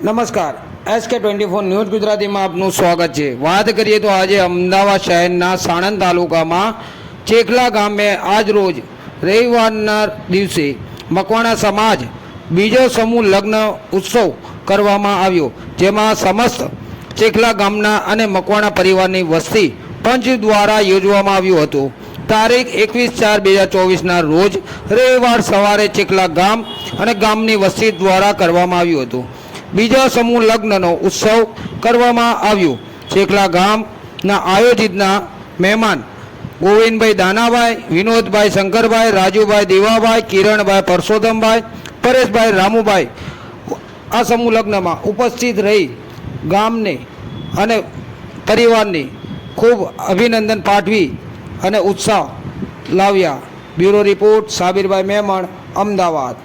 નમસ્કાર, SK24 news ગુજરાતીમાં આપનું સ્વાગત છે। વાત કરીએ તો આજે અમદાવાદ શહેરના સાણંદ તાલુકામાં ચેખલા ગામે આજ રોજ રવિવારના દિવસે મકવાણા સમાજ બીજો સમૂહ લગ્ન ઉત્સવ કરવામાં આવ્યો, જેમાં સમસ્ત ચેખલા ગામના અને મકવાણા પરિવારની વસ્તી પંચ દ્વારા યોજવામાં આવ્યું હતું। તારીખ 21/4/2024ના રોજ રવિવાર સવારે ચેખલા ગામ અને ગામની વસ્તી દ્વારા કરવામાં આવ્યું હતું। બીજા સમૂહ લગ્નનો ઉત્સવ કરવામાં આવ્યો। ચેખલા ગામના આયોજિતના મહેમાન ગોવિંદભાઈ દાનાભાઈ, વિનોદભાઈ શંકરભાઈ, રાજુભાઈ દેવાભાઈ, કિરણભાઈ પરસોત્તમભાઈ, પરેશભાઈ રામુભાઈ આ સમૂહ લગ્નમાં ઉપસ્થિત રહી ગામને અને પરિવારની ખૂબ અભિનંદન પાઠવી અને ઉત્સાહ લાવ્યા। Bureau report Sabirbhai Memon, Ahmedabad.